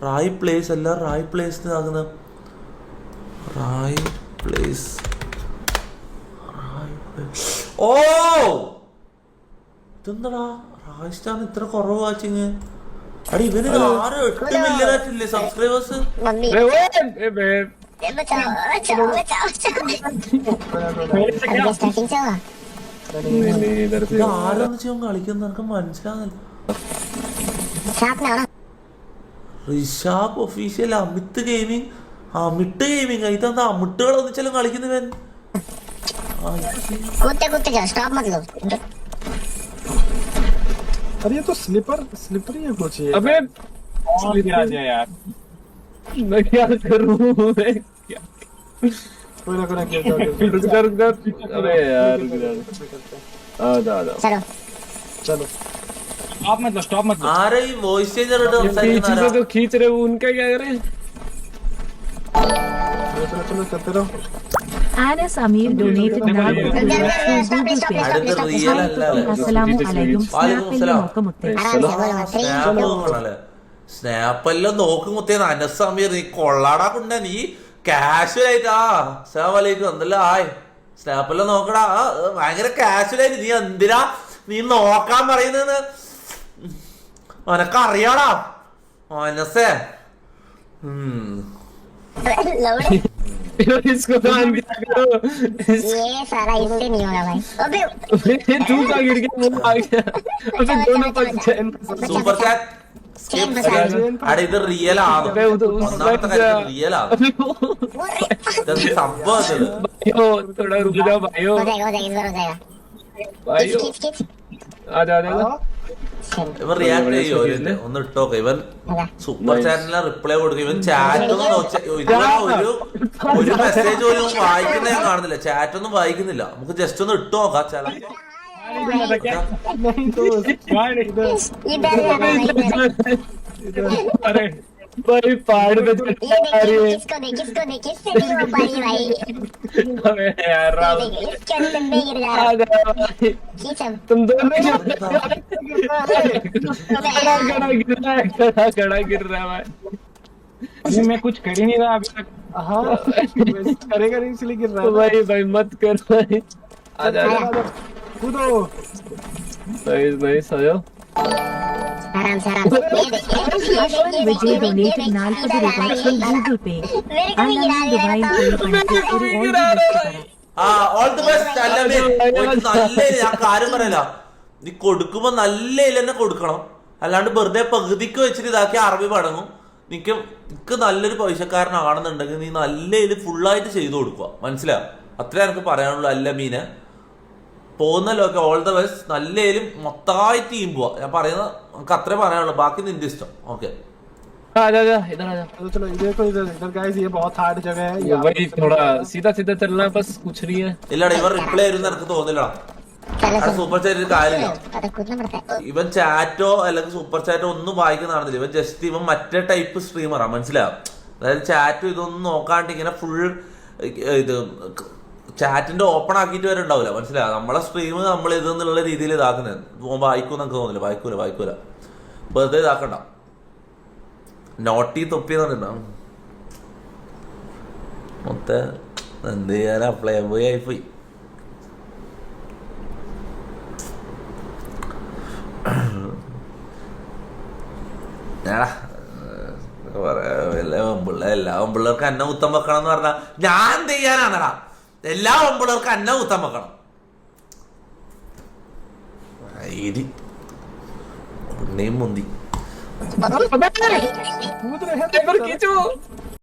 Rai place അല്ല, Rai place ആകുന്ന Rai place. ഓ ഇതെന്താടാ രാജസ്ഥാൻ ഇത്ര കുറവ് വാച്ചിങ്? അടി ഇവന് 8 മില്യൺ സബ്സ്ക്രൈബേഴ്സ്. ആരെന്ന് ചെയ്യും കളിക്കുന്ന എനിക്ക് മനസ്സിലാകുന്നില്ല. Rishab official, Amit gaming. ഇതെന്താ അമിട്ടുകൾ ഒന്നിച്ചാലും കളിക്കുന്നവൻ. अरे ये तो स्लिपर ही है कुछ ये। अबे गिरा दिया यार, मैं क्या करूं? कोई ना रुक जा। अबे यार रुक जा। चलो स्टॉप मत आ रही वॉइस चेंजर तो खींच रहे, वो उनका क्या करें? चलो चलते रहो। Anna Samir donated സ്നാപ്പെല്ലാം നോക്കുമുത്തേന്ന്. അനസമീർ നീ കൊള്ളാടാ കുണ്ട, നീ കാഷ്വലായിട്ടാ. അസ്സലാമലൈക്കും എന്തല്ല ആയ്. സ്നാപ്പെല്ലാം നോക്കടാ, ഭയങ്കര കാഷ്വലായിട്ട്. നീ എന്തിനാ നീ നോക്കാൻ പറയുന്നത്? അനക്കറിയാടാ മനസ്സേ. इसको तो ये सारा इससे नहीं होगा भाई। अबे तू क्या गिर गया? वो आ गया। अबे दोनों पर സൂപ്പർ ചാറ്റ്. അടി ഇത് റിയൽ ആണ്, ഒന്നാമത്തെ കാര്യം റിയൽ ആണ്. സംഭവം भाइयों थोड़ा रुक जाओ भाइयों। हो जाएगा इस बार हो जाएगा। भाइयों आ जा। ഇവൻ റിയാക്ട് ചെയ്യോ? ഒന്ന് ഇട്ടോക്കെ. ഇവൻ സൂപ്പർ ചാറ്റിലെ റിപ്ലൈ കൊടുക്കും. ഇവൻ ചാറ്റ് ഒരു മെസ്സേജ് പോലും വായിക്കുന്ന ഞാൻ കാണുന്നില്ല. ചാറ്റ് ഒന്നും വായിക്കുന്നില്ല. നമുക്ക് ജസ്റ്റ് ഒന്ന് ഇട്ട് നോക്കാം. ചില अरे भाई पहाड़ पे किसको दे किससे नहीं हो पाई भाई। अबे यार तुम दोनों खड़ा गिर रहा है भाई। मैं कुछ कर ही नहीं रहा अभी तक। हाँ करेगा नहीं इसलिए गिर रहा है। भाई मत कर भाई। आजा कूदो। नाइस आयो। आराम से Vijay donated 40 rupees from Google Pay. Anna Dubai all the best. നല്ല ഞാൻ കാര്യം പറയല, നീ കൊടുക്കുമ്പോ നല്ല തന്നെ കൊടുക്കണം. അല്ലാണ്ട് വെറുതെ പകുതിക്ക് വെച്ചിട്ട് ഇതാക്കി അറബി പടങ്ങും. നിക്ക് നല്ലൊരു പൈസക്കാരനാണെന്നുണ്ടെങ്കിൽ നീ നല്ല ഫുള്ളായിട്ട് ചെയ്തു കൊടുക്കുക. മനസ്സിലാവും? അത്രേ എനിക്ക് പറയാനുള്ളൂ. അല്ല മീനെ പോകുന്നല്ലോ. Okay all the best. നല്ലേലും മൊത്തമായി ടീം പോവാ. ഞാൻ പറയുന്നത് നമുക്ക് അത്രേ പറയാനുള്ളൂ. ബാക്കി നിന്റെ ഇഷ്ടം. ഓക്കെ इधर आजा। चलो इधर गाइस ये बहुत हार्ड जगह है। ये वही थोड़ा सीधा चलना बस, कुछ नहीं है। ഇല്ലടാ ഇവൻ റിപ്ലൈ ആയിരുന്നു എനിക്ക് തോന്നില്ലടാ. സൂപ്പർ ചാറ്റ് കാര്യമില്ല. ഇവൻ ചാറ്റോ അല്ലെങ്കിൽ സൂപ്പർ ചാറ്റോ ഒന്നും വായിക്കുന്നതാണെന്നില്ല. ഇവൻ ജസ്റ്റ് ഇവൻ മറ്റേ ടൈപ്പ് സ്ട്രീമറാ. മനസ്സിലാവും? അതായത് ചാറ്റും ഇതൊന്നും നോക്കാണ്ട് ഇങ്ങനെ ഫുൾ ഇത് ചാറ്റിന്റെ ഓപ്പൺ ആക്കിയിട്ട് വരെ ഉണ്ടാവില്ല. മനസ്സിലാവും? നമ്മളെ സ്ട്രീം നമ്മൾ ഇതെന്നുള്ള രീതിയിൽ ഇതാക്കുന്നത്. വായിക്കും എന്നൊക്കെ തോന്നില്ല. വായിക്കൂല വെറുതെ ഇതാക്കണ്ട. നോട്ടി തൊപ്പിന്ന് പറഞ്ഞിട്ടുണ്ടാവും. മൊത്തം എന്ത് ചെയ്യാനാ, പ്ലേ ബോയ് ആയിപ്പോയി. എല്ലാ പെമ്പിള്ളേർക്ക് അന്ന കുത്തം വെക്കണം എന്ന് പറഞ്ഞാ ഞാൻ എന്ത് ചെയ്യാനാണടാ? എല്ലാ പെമ്പിള്ളേർക്ക് അന്ന കുത്തം വെക്കണം. ഉണ്ണിയും മുന്തി खींचो